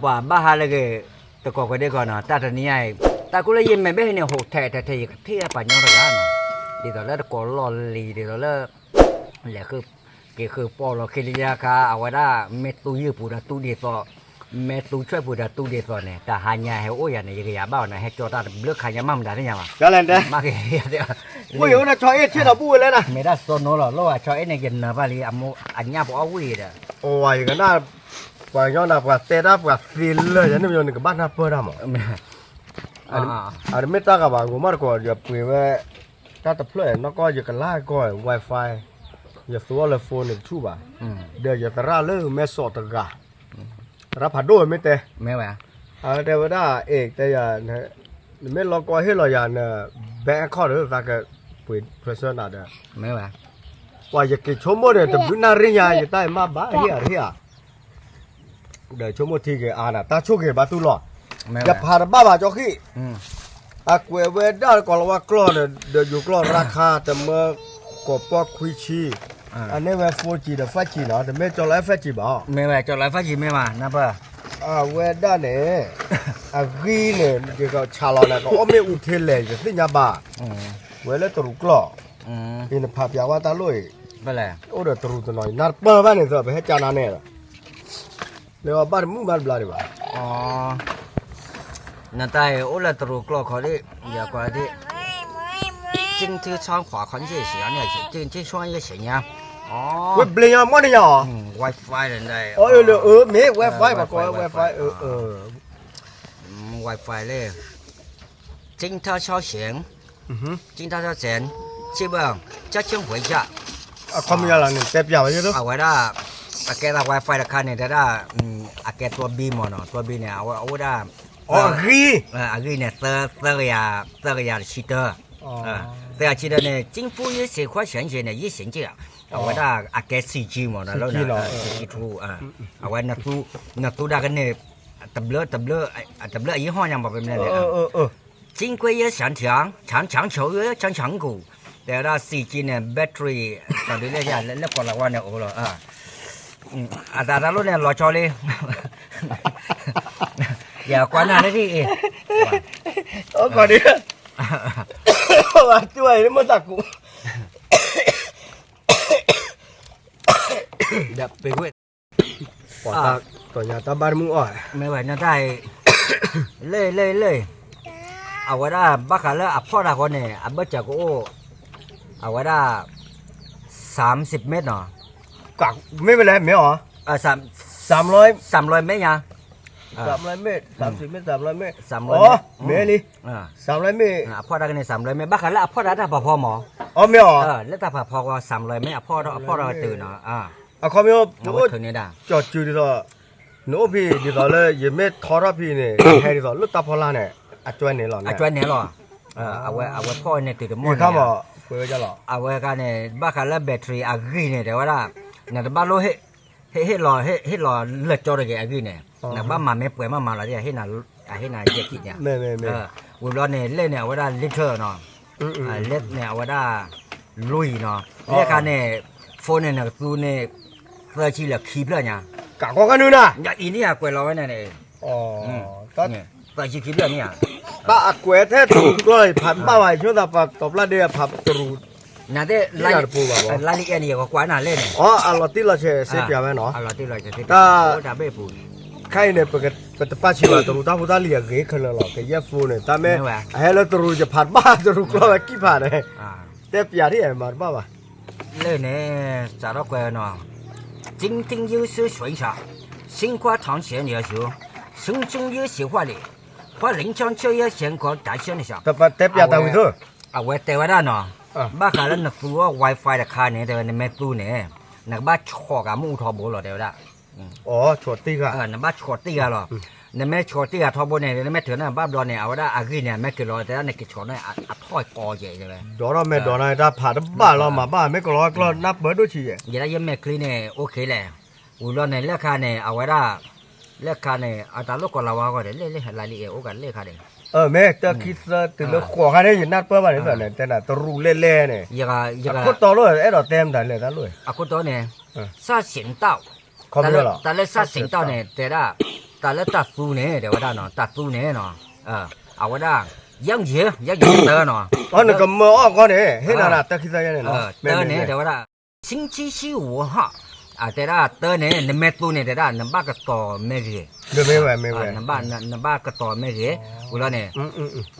ว่าบ้าฮาเลยก็ตะกอกได้ก่อนนะแต่ตอนนี้ไอ้แต่กูเลยยินไม่เป็นเนี่ยโหแท้ที่ปัญญาระยะนะดีต่อแล้วก็รอลีดีต่อแล้วแหละคือพอเราคิดยาคาเอาไว้ได้เมตุยืปูดตุดีต่อเมตุช่วยปูดตุดีต่อเนี่ยแต่หายาให้โอ้ยเนี่ยยังยาบ้าเนี่ยให้จอดเลือกขายมั่มได้ยังวะ ก็แล้วแต่ มากเลยเดี๋ยว กูอยู่นะชอยเอ็ดเชื่อเราพูดเลยนะ ไม่ได้โซนโน่หรอแล้วว่าชอยเนี่ยยันนะว่าลีอันโมอันยาบอกเอาวิ่งเด้อ โอ้ยกันน่าว่าย้อนน่ะว่าเตะน่ะว่าฟิลเลยยันนี่มันก็บ้านน่ะเปิดอ่ะมั้งอันไม่ตากะว่ากูมาก็อย่าปุยว่าถ้าตะเพลนก็อย่ากันลาก็ Wi-Fi อย่าตัวเลยโฟนชูบ่เดี๋ยวอย่าตระเลยแม่สอดตะกะรับผัดด้วยไม่เตะ ไม่ไหว แต่ว่าได้เอกแต่อย่าไม่รอก็ให้รออย่าเนี่ยแบงค์ข้อหรือว่าก็ปุยเพรสเซอร์น่ะเด้อ ไม่ไหว ว่าอย่ากินชั่วโมงเนี่ยแต่บุญนาริยาอย่าได้มาบ้าเฮียเดี๋ยวชั่วโมงที่แกอ่านน่ะตาชุกแกบาตุลออย่าพาบ้าจอกขี้กวยเวด้ก็ว่ากล้อเนี่ยเดี๋ยวอยู่กล้อราคาแต่เมื่อก็ปอกคุยชีอันนี้ว่า 4G แต่ 5G เนาะแต่ไม่จอไลฟ์ 5G บ่ ไม่ไหวจอดไลฟ์ฟ้าจีไม่มานะป่ะ เวด้เนี่ยกีเนี่ยเดี๋ยวก็ชาลอเนี่ยก็อ้อมไม่อุเทนเลยจะสิญาบ้าเวลาตรุกล้ออินภาพยาว่าตาลุย ไปเลย โอ้เดี๋ยวตรุตัวน้อยนัดเปิดบ้านเนี่ยตัวไปให้จานาเนี่ยเดี๋ยวบ้านมุ่งบ้านบลาดีกว่า อ๋อนั่นแต่โอ้ละตรุกล้อเขาดิอย่ากว่าดิ今天穿花款这些呢，这穿也行呀。哦。เว็บเลียมั่วเนี่ย WiFi 人的。มี Wi-Fi ป่ะก็ Wi-Fi WiFi 嘞。今天超闲，今天超闲，基本家亲回家。ความยาวหลังเนี่ยเต็มยาวอยู่ตัว เอาไว้ได้อาแกได้ Wi-Fi ราคาเนี่ยได้อาแกตัว B มั้งเนาะตัว B เนี่ยเอาได้ กี อากีเนี่ย这个呀记得。对啊，记得呢，政府也是块钱钱呢，也行这样。我da啊，给4G嘛，那老呢4G 图啊，我那图那个呢，特别一行样嘛，不是呢。金贵也上强球也强股，แต่ละ 4G เนี่ยแบตเตอรี่ตอนนี้เนี่ยแล้วก็ละวันเนี่ยโอ้ละแต่ละรุ่นเนี่ยรอจอเลยอย่ากว่านั้นเลยที่ก่อนดิว่าช่วยนี่มันตะกู เดี๋ยวไปคุย ปอดตัวnhà taบ้านมึงอ่อยไม่ไหวนะได้เลยเอาไว้ได้บ้ากันแล้วพ่อได้คนเนี่ยเบิร์จากโอ้เอาไว้ได้30 เมตรเนาะ กักไม่เป็นไรไม่หรอ300 เมตรยัง300 เมตร30 เมตร300 เมตร 300 อ๋อเมตรนี่300 เมตรพ่อได้กันเนี่ย300 เมตรบ้ากันแล้วพ่อได้ถ้าพอหมอไม่หรอแล้วถ้าพอก็300 เมตรพ่อเราตื่นเนาะเขาไม่เอาถึงเนี่ยได้จอดจูดีต่อโน้พี่ดีต่อเลยยังไม่ทอร์พี่เนี่ยแค่ดีต่อลุตาพอลาเนี่ยจวนเนี่ยหรอจวนเนี่ยหรอเอาไว้พ่อเนี่ยตื่นมั่วเนี่ย ข้ามาเพื่อจะหรอเอาไว้กันเนี่ยบ้ากันแล้วแบตเตอรี่กีเนี่ยแต่ว่าเนี่ยบ้านเราให้รอเลือดจอดเลยกีเนี่ยเนี่ยบ้านมาไม่เปื่อยมาแล้วเนี่ยให้นาเยกิเนี่ยไม่วุ้นร้อนเนี่ยเล่นเนี่ยว่าได้ลิเตอร์เนาะเล่นเนี่ยว่าได้ลุยเนาะเล่นกันเนี่ยโฟนเนี่ยตัวเนี่ยเพื่อที่จะคีบเลยเนี่ยกักกันนู่นน่ะอย่างอีนี่กวยเราไว้เนี่ยตอนเพื่อที่คีบเลยเนี่ยป้ากวยแท้ถูกเลยผัดป้าไว้ช่วงตาตบละเดียผัดตรูนั่นเด้ไล่ลิเอนี่ก็กว่านั่นเล่นเนี่ยเราตีเราเชื่อเสียเปรียบไหมเนาะเราตีเราจะเสียถ้าจะไม่พูดใครเนี่ยเป็นตาป้าชิวาตรูตาพูดาเลียเกยขึ้นแล้วหรอกแกแย่ฟูเนี่ยแต่ไม่ให้เราตรูจะผัดบ้าตรูกลัวไปกี่ผ่านเลยแต่เปียที่ไหนมาบ้าป่ะเล่นเนี่ยจะรักกวยเนาะ今天又是水茶，新花糖咸也行，生中也喜欢的，花林江这也咸过大咸的下。แต่เปียตาวิโต我แต่ว่าเนาะบ้ากันแล้วนักตัว Wi-Fi 的卡เนี่ยแต่ว่าไม่ตู้เนี่ยนักบ้าชอกับมูทอบุหรอเดี๋ยวละชอตีกันนักบ้าชอตีกันหรอนั่นไม่ชอตีกันทอบุเนี่ยนั่นไม่ถือนะบ้าดอนเนี่ยเอาได้อากีเนี่ยไม่กินหรอกแต่นั่นกินชอเนี่ยทอดกอใหญ่เลยดอเราไม่ดอนะถ้าผ่านบ้านเรามาบ้านไม่ก็ร้อยก็นับเบอร์ดูชีอย่างนั้นยังไม่คลีเนี่ยโอเคแหละอุลเนี่ยเลขาเนี่ยเอาไว้ได้เลขาเนี่ยอาตาลูกก็เราว่าก็ได้เล่รายละเอียดโอ้กันเลขาเนี่ยแม่จะคิดซะตื่นแล้วขวานเนี่ยอยู่นัดเปิ้ลมาเนี่ยแต่แต่น่ะตรูเล่ๆเนี่ยยังคนโตเลยไอ้เราเต็มได้เลยตาลุยคนโตเนี่ยซาเสียงเต้าเขาไม่หรอแต่เลยซาเสียงเต้าเนี่ยแต่ละ ตาละตัดซูเนี่ยเดี๋ยวว่าได้เนาะตัดซูเนี่ยเนาะเอาว่าได้ยังเยอะเตอเนาะ อ๋อนี่ก็มือออกก่อนเนี่ยเฮ็ดน่ะตะคิดซะเนี่ยเนาะ เตอเนี่ยเดี๋ยวว่าได้星期五哈แต่ละเตอเนี่ยนเมตูเนี่ยแต่ละนบ้าก็ต่อไม่เกี่ย เดี๋ยวไม่ไหวนบ้าก็ต่อไม่เกี่ยกูแล้วเนี่ย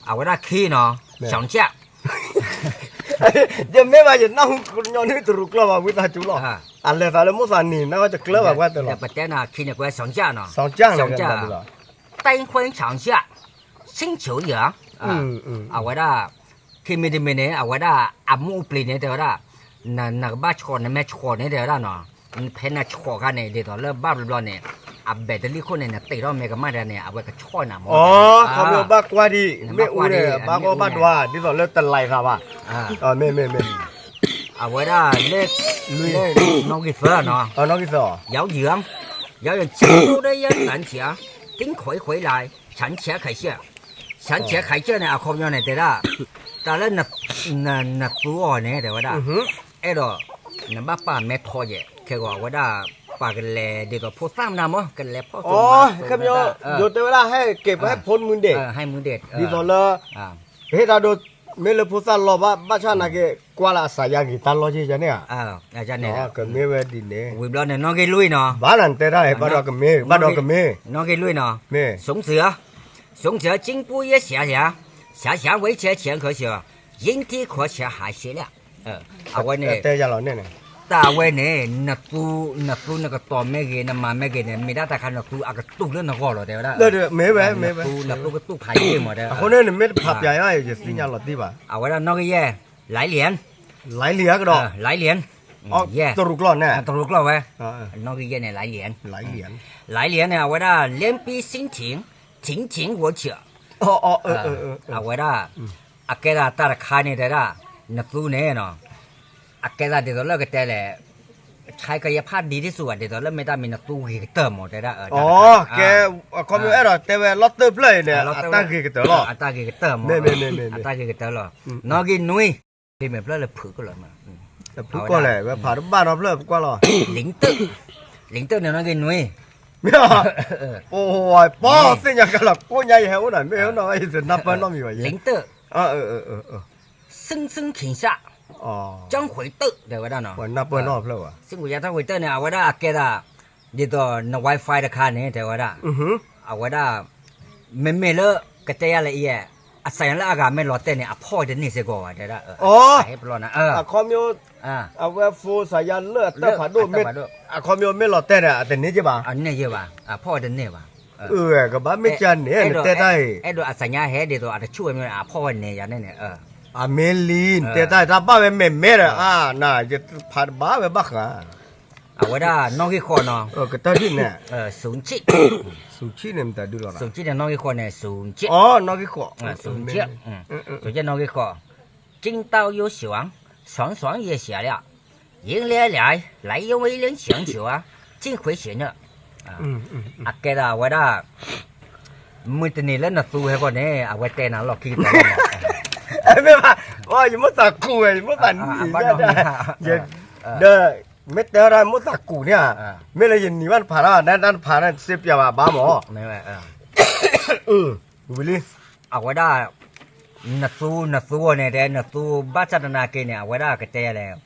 เอาว่าได้ขี้เนาะสองเจ้า เดี๋ยวไม่ว่าจะนั่งย้อนนี่ตรุกแล้วว่าวิตาจุลอันเลยตาเลยมุสานี่น่าจะเคลือบว่าตลอด แต่ประเด็นน่ะขี้เนี่ยกูสองเจ้าเนาะ สองจ้างเลยกันตลอด订婚长假星球人เอาว่าได้ขี้ไม่ได้ไม่เนี่ยเอาว่าได้อามูปลีเนี่ยเดี๋ยวได้นักบ้าชอนแม่ชอนเนี่ยเดี๋ยวได้เนาะเพนน่ะชอกันเนี่ยเดี๋ยวเริ่มบ้าบลอนเนี่ยอาเบดลี่คนเนี่ยตีเราเมกะมาเดี๋ยวเนี่ยเอาไว้ก็ชอนน่ะอ๋อเขาเรียกบ้ากว่าดีไม่อู้เนี่ยบ้าก็บ้าดัวดิตอนเริ่มตะไลครับอ่ะไม่เอาไว้ได้เล็กน้องกิเฟอร์เนาะน้องกิเฟอร์有人进入的人南墙顶回来长桥开线长桥开线呢后面呢对啦但是那主要呢对不啦哎咯那把没拖着结果我daปากกันแลเดี๋ยวก็พูดซ้ำนะมั้งกันแลพ่ออ๋อครับโยแต่เวลาให้เก็บให้พ้นมือเด็กให้มือเด็กดีตอนละเฮ้ยเราดูเมื่อเราพูดซ้ำเราบ้าชาตินักกว่าละสายกีตาร์ล้อจีจันเนี่ยอาจารย์เนี่ยก็ไม่เวดีเนี่ยวิบล้อเนี่ยน้องแกลุยเนาะบ้านนั้นแต่ได้บ้านเราก็มีบ้านเราก็มีน้องแกลุยเนาะสงเสือ进步也下维持前可笑引体可笑还是了เอาไว้เนี่ยแต่จะเราเนี่ยตาเว้เนี่ยนักตู้นักต่อไม่เกณฑ์มาไม่เกณฑ์ไม่ได้แต่คันนักตู้อากาศตู้เรื่องนักก็หรอเดี๋ยวได้เดี๋ยวไม่เว้นักตู้ก็ตู้พายเกมหมดเลยคนนี้ไม่ผับใหญ่ไอ้จะสิ่งอย่างหลอดดีป่ะเอาไว้แล้วน้องก็แย่หลายเหรียญก็ดอกหลายเหรียญแย่ตรุกล้อเนี่ยตรุกล้อไว้น้องก็แย่เนี่ยหลายเหรียญเนี่ยเอาไว้แล้ว连比心情我เชื่อเอาไว้แล้วอาแกได้ตาคาเนี่ยได้ละนักตู้เนี่ยเนาะอาแกได้เดี๋ยวเราก็แต่แหละใช้กายภาพดีที่สุดเดี๋ยวเราไม่ได้มีนักตู้เกเตอร์หมดได้ละอ๋อแกคอมมิวเอร์แต่ว่าลอตเตอร์เพลย์เนี่ยตั้งเกเตอร์หรอตั้งเกเตอร์หมดตั้งเกเตอร์หรอน้องกินนุ้ยที่แบบเราเลยผือก็เลยมาผือก็เลยว่าผ่านบ้านเราเพลย์ก็หรอลิงเตอร์เนี่ยน้องกินนุ้ยไม่โอ้ยป้อสิ่งอย่างกันหรอกกูใหญ่เหรอหน่อยไม่เหรอหน่อยจะนับเป็นน้องมีไว้ลิงเตอร์ซึ่งขิงซะจังหวยเตอร์เดี๋ยวว่าได้เนาะวันนับเป็นน้องเพลย์ซึ่งกูอยากทำหวยเตอร์เนี่ยเอาไว้ได้แกได้เดี๋ยวใน Wi-Fi ราคาเนี่ยเดี๋ยวว่าได้เอาไว้ได้ไม่เลอะกระจายอะไรเงี้ยอาศัยแล้วอากาศไม่ร้อนแต่เนี่ยพ่อจะนี่เสียก่อนเดี๋ยวได้ให้ปลอนะคอมมิวเอาไว้ฟูสายเลือดเตอร์ผ่าดูไม่คอมมิวไม่ร้อนแต่เนี่ยแต่นี้ใช่ป่ะอันนี้ใช่ป่ะพ่อจะเนี่ยป่ะก็บ้าไม่จันเนี่ยแต่ได้ไอ้ตัวอาศัยเนี่ยเฮ้เดี๋ยวอาจจะช่วยมันพ่อเนี่ยอย่างนี้เนี่ยเมลีนแต่ได้ถ้าบ้าเป็นเมย์น่าจะผ่านบ้าไปบ้าค่ะเอาไว้ได้น้องกี่คนเนาะก็ตอนนี้เนี่ยสูงชิเนี่ยมันแต่ดูหรอสูงชิเนี่ยน้องกี่คนเนี่ยสูงชิน้องกี่คนสูงชิสูงชิน้องกี่คน金刀有喜王爽也写了赢来因为人想酒进回旋了แกได้ไว้ได้มือตัวนี้แล้วนักสู้ให้ก่อนเนี่ยเอาไว้เต้นหลอกขี้ตัวไม่ว่าว่าอยู่มั่วสักกูอยู่มั่วสันนี่เด้อไม่เจออะไรมั่วสักกูเนี่ยไม่เลยยินนี่วันผ่านนั่นผ่านเสียบยาบ้าหมอไม่ไหววิลลี่เอาไว้ได้นักสู้เนี่ยแต่นักสู้บ้าจัดนาเกเนี่ยเอาไว้ได้ก็เจอแล้ว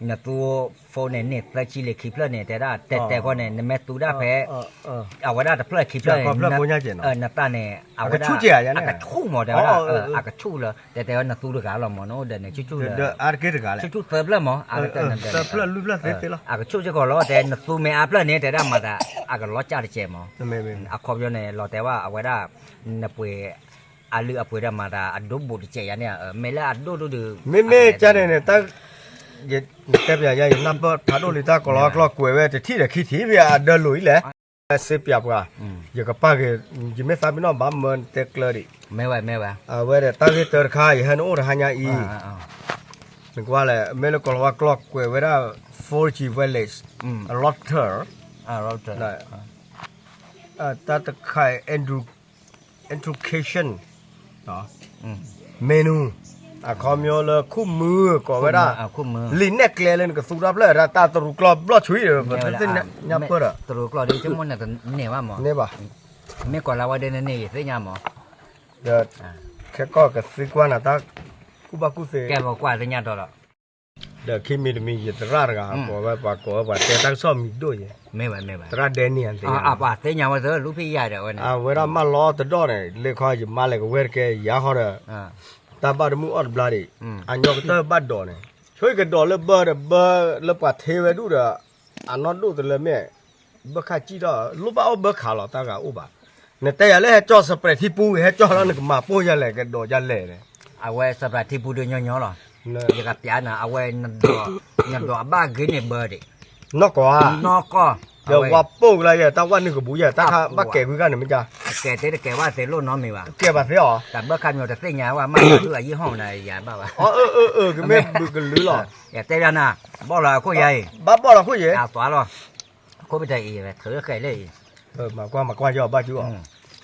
นักสู้โฟนเนี่ยเพลย์ชิลิคลิปเนี่ยแต่ก็เนี่ยแม่ตู้ได้แพ้เอาไว้ได้แต่เพลย์คลิปเลยนักตาเนี่ยเอาไว้ได้อากาศชุ่มหมดเลยอากาศชุ่มเลยแต่ว่านักตู้ด้วยกันเราหมดเนาะเดี๋ยวเนี่ยชุ่มเลยอาร์เกตกันเลยชุ่มเติมเลยหมออากาศเติมเลยเติมอากาศชุ่มจะก็รอแต่นักตู้ไม่อาบเลยเนี่ยแต่ได้มาแต่อากาศร้อนจัดเจ็บหมออาคอบอยู่เนี่ยรอแต่ว่าเอาไว้ได้นับไปอาลือเอาไปได้มาแต่อดูบุตรเจียเนี่ยไม่ละอดูไม่จันเนี่ยตั้งเก็บอย่างนับผ่านดูลิตากรอกรอกกล้วยไว้จะที่เด็กขี้ที่เบียเดินลุยแหละเสียบยาบกว่าอย่างกับป้าเกยิ่งไม่ทราบพี่น้องบ้านเมืองเตกเลยดิไม่ไหวเว้ยตั้งที่เตอร์คายฮันโอร์ฮันยาอีนึกว่าแหละไม่รู้กรอกรอกกล้วยไว้ได้ 4G village router ได้ตั้งแต่คาย education เนาะเมนูคอมมิวเลยคู่มือก็ไว้ได้ลินเน็กเลยก็สู้รับเลยตาตรุกรอบรอช่วยเลยเป็นเส้นยับเปิดตรุกรอบดีจังมันเนี่ยเนี่ยว่าหมอเนี่ยป่ะ ไม่ก่อนเราว่าเดินนี่เสียหมอ เดี๋ยวแค่ก็กับซื้อกว่าน่ะตากูบากูเส แกบอกกว่าเสียตัวละ เดี๋ยวคิมีมีอยู่ตราร์กาบอกว่าปากก็ว่าแต่ตั้งซ่อมมีด้วย ไม่ไหว ตราเดนี่อันเดีย ป่ะเสียว่าเธอลูกพี่ใหญ่เดี๋ยววันนี้ เวลามาล้อตะดอเนี่ยเลขอยมาเลยก็เวรแกยาเขาเนี่ยตาบาดมูอดบลาดิอันยกเตอร์บัดดอเนี่ยช่วยกันดอเลยเบอร์เลยปะเทวดูเด้ออันนอดูแต่เลยแม่เบอร์ข้าจีดอลูกบ้าเอาเบอร์ขาหรอตากาอุบะเนี่ยแต่อย่าเลยให้จ่อสเปรย์ที่ปูให้จ่อแล้วนึกมาปูยันเลยกันดอยันเลยเนี่ย เอาไว้สำหรับที่พูดย่อๆหรอ เนี่ย จะกับยานะเอาไว้นัดดอกบ้ากินเนี่ยเบอร์ดิ นอกกว่าน อกก็ เดี๋ยวว่าปูอะไรอย่างตาวันนึกกับบุญอย่างตาข้าบ้าแก่คุยกันเนี่ยมันจะ แกเต้แกว่าเซโลน้องมีว่ะ แก่บาเสียหรอ แต่เบอร์คันอยู่แต่เสียว่าไม่ดูยี่ห้อไหนอย่าบ้าวะ อ๋อก็ไม่บึกหรือหรอ อย่าเต้ยนะบอกเราคู่ใหญ่ บ้าบ่ล่ะคุยเย่ เอาตัวหรอคู่ไปใจอีเลยถือใครเลย มากว่าย่อบ้าจู่อ๋อ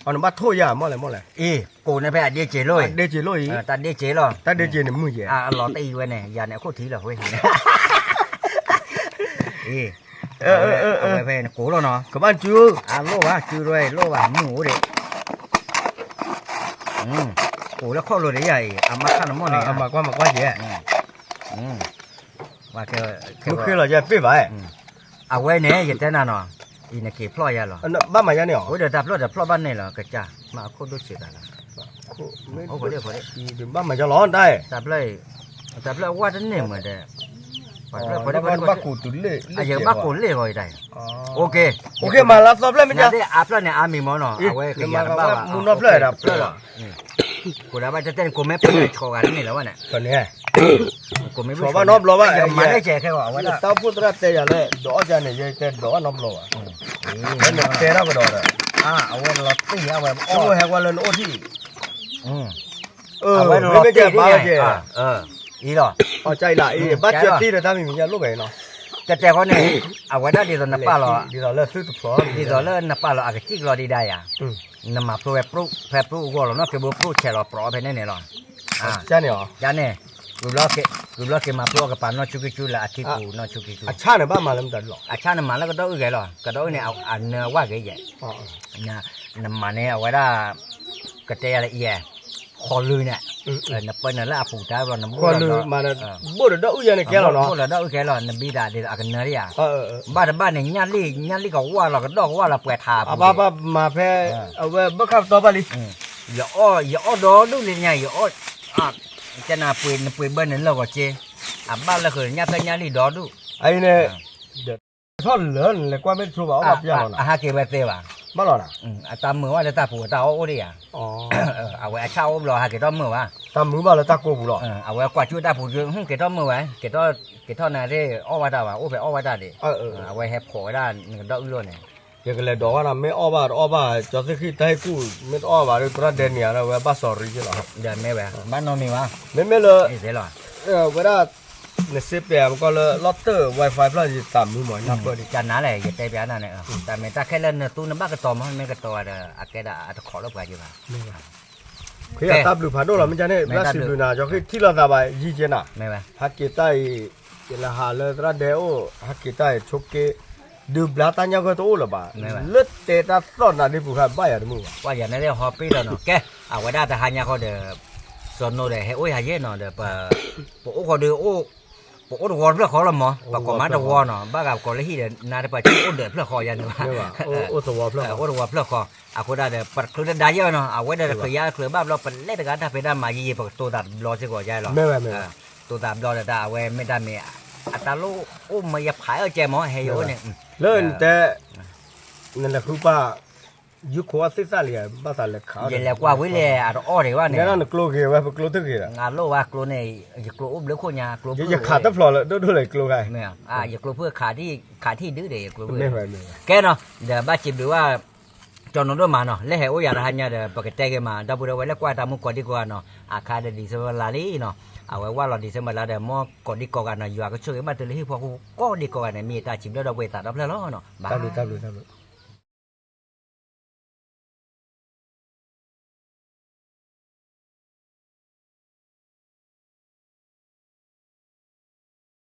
อันบ้าโทษยามั่วเลยมั่วเลย อีกูในแพทย์เดียเจเลย เดจิโลย ตัดเดียเจหรอ ตาเดจิเนี่ยมือเย่ หล่อตีไว้เนี่ยอย่าเนี่ยโคตรทีเลยเว้ยอีเอาไปเป็นกูแล้วเนาะ กับบ้านจู่ โลว่ะจืดด้วยโลว่ะหมูดิกูแล้วข้อโลได้ใหญ่เอามาขั้นน้ำมันเนี่ย มากว่าเย่ ว่าแก ลูกคือเราจะปี้ไป เอาไว้เนี่ยอย่าเต้นน่ะอีนี่กี่พลอยหรอ อันบ้านมาอย่างเนี่ย โอ้เดี๋ยวดับรถเดี๋ยวพลอยบ้านนี่เหรอกระจ้ามาโคตรดูเสียดายละโอ้โหเดี๋ยว บ้านมาจะร้อนได้ ดับเลยว่าจะเนี่ยเหมือนเดิมบ้านกูตุ่นเลย อย่าบ้ากูเล่บ่อยได้โอเค มาแล้วสอบเลยไม่ นี่ จ้ะ ได้อาบแล้วเนี่ยอามีหมอเนาะเอาไว้ขยันบ้า มุนนอบเลยนะเปล่า กูได้ว่าจะเต้นกูไม่เป็นโชว์กันนี่แล้ววะเนี่ย ตอนนี้ กูไม่ ชอบว่านอบล้อว่า มาได้แจกแค่ว่าเอาไว้ละ ตาพูดระเตยเลยดอกจันเนี่ยยังดอกนอบล้อเนี่ยเตะเราก็ดอกเลย เอาไว้เราตีเอาไว้ โอ้แหกว่าเลยโอ้ที่ เอาไว้เรา ไม่ ตี เจ็บบ้าเจ็บ อีหรอ อ๋อใจละบ้าเจ็บที่เดี๋ยวทำมีอย่างลูกเองเนาะ แต่คนนี้เอาไว้ได้ดีตอนนับป้าหรอ ดีเราเลิกซื้อตุ๊กตา ดีตอนเลิกนับป้าหรออาจจะจิกรอดีได้อ่ะนำมาโปรแปรก็หรอเนาะเก็บโปรเชลล์โปรไปเนี่ยหรอใช่เนี่ยอ๋อ จ้าเนี่ยรูปล็อกมาโปรกับปานนอชุกิจูละอาทิตย์กูนอชุกิจู ชาเนี่ยบ้านมาแล้วมันจะหรอ ชาเนี่ยมาแล้วก็ต้องอื่นหรอก็ต้องเนี่ยเอาอันว่าไงใหญ่น้ำมันเนี่ยเอาไว้ได้กระเตยอะไรเอี่ยคอลือเนี่ยนับเป็นนั่นแหละปู่ตาเราน้ำ คอลือมาเนี่ยบ่ได้ดอกอย่างเนี่ยแกเราเนาะ บ่ได้ดอกแกเราน้ำบีดาเดี๋ยวอากันเนรีย บ้านเนี่ยญาติก็ว่าเราก็ดอกว่าเราเปิดทา บ้ามาแพ้เอาไว้บ่ขับต่อไปลิ อย่าดอดูเลยเนี่ยอย่าจะน่าป่วยเบิ้ลนั่นเราก็เจบ้านเราคือญาติดอดู ไอ้เนี่ยเดี๋ยวท่อนเหลือเลยกว่าไม่ชัวร์ว่าอย่างนั้น ฮะเก็บไว้เตะว่ะ มาหรอนะ ตามมือว่าจะตาปู่ตาโอ้ดิอ่ะ อ๋อ เอาไว้เช่ารอฮะเก็บต้อมือว่ะ ตามมือมาแล้วตาโกบุหรอ เอาไว้กวาดช่วยตาปู่เก็บต้อมือไว้เก็บต้อนาเร่อ้อว่าตาว่ะโอ้ไปอ้อว่าตาดิเอาไว้แฮปขอได้ดอกอื่นเนี่ย ยังก็เลยดอกนะไม่อ้อบ้าจอดที่ได้กูไม่อ้อบ้าเลยตัวเด่นเนี่ยเราเว้บ้าสอรี่ใช่หรอ เดี๋ยวไม่แหวะบ้านนอนมีวะ ไม่เลย เสียหรอ เวลาเนี่ยเสียเปรียบก็เลยลอตเตอร์ Wi-Fi พลังจะตามมือหมอนนับเปิด จันนั่นแหละอย่าเตะไปนั่นแหละแต่ไม่ตาแค่เล่นตู้น้ำบ้ากระต่อมันไม่กระต่อเด้ออาแกได้อาจจะขอรับไปอยู่ป่ะ คือตับหรือผ่านโดนเราไม่ใช่เนี่ยรัสซิลูนาจอคือที่เราตาไปยี่เจน่ะ ไม่ไหว ฮักเกต้าเจลาฮาเลตระเดโอฮักเกต้าชุกเกดูบลาตันยาก็ตัวละบ้าเลือดเตะตาสอนน่ะนี่ผู้ข้าบ้าอย่างมึง ว่าอย่างนั้นเรียกฮอปปี้แล้วเนาะแกเอาไว้ได้แต่หายาเขาเด้อส่วนโน่เด้อให้โอ้ยหายเย็นเนาะเด้อปะโอ้เขาเด้อโอ้ปกติวอนเพื่อขอละหมอปกติมาแต่วอนเนาะบ้ากับคนละที่เด้อนาได้ไปที่โอ้เด้อเพื่อขอยันว่า โอ้สวอเพื่อ โอ้ตัวเพื่อขอเอาคนได้เด้อปัดคือได้เยอะเนาะเอาไว้ได้เคยยาเคยบ้าเราเป็นเล่นกันถ้าไปได้มายี่ปกตัวตัดรอสิก่อนใหญ่หรอ ไม่ ตัวตัดรอได้เอาไว้ไม่ได้มีอัตราลูโอ้มาอย่าขายเอาแจหมอให้โยเนี่ย เล่นแต่นั่นแหละคือป้ายุคว่าซิซ่าเลยบ้าสาเลยขา เย็นแล้วกว่าวิเลยอ่ะอ้อเลยว่าเนี่ย นั่นกลัวเกี่ยวกับกลัวตึกเกี่ยว งานโลว่ากลัวเนี่ยอย่ากลัวอุ้มหรือคนยากลัว อย่าขาดตะพลอเลยดูเลยกลัวไง ไม่อย่ากลัวเพื่อขาที่ดื้อเด็กกลัวเพื่อ ไม่ไหว แกเนาะเดี๋ยวบ้าจิบหรือว่าจอนนด้วยมาเนาะเล่ให้โอ้ยาละหันเนี่ยเดี๋ยวปกติแกมาดับเบิลไว้แล้วกว่าตามมุกก่อนดีกว่าเนาะอาคาเดดีเซมาลาลีเนาะเอาไว้ว่าเราดีเซมาลาเดี๋ยวมอก่อนดีกว่ากันเนาะอยู่ก็ช่วยมาตัวเลยที่พอก็ดีกว่าเนี่ยมีตาจิบแล้วเราเวตาดับแล้วเนาะบ้า ตับ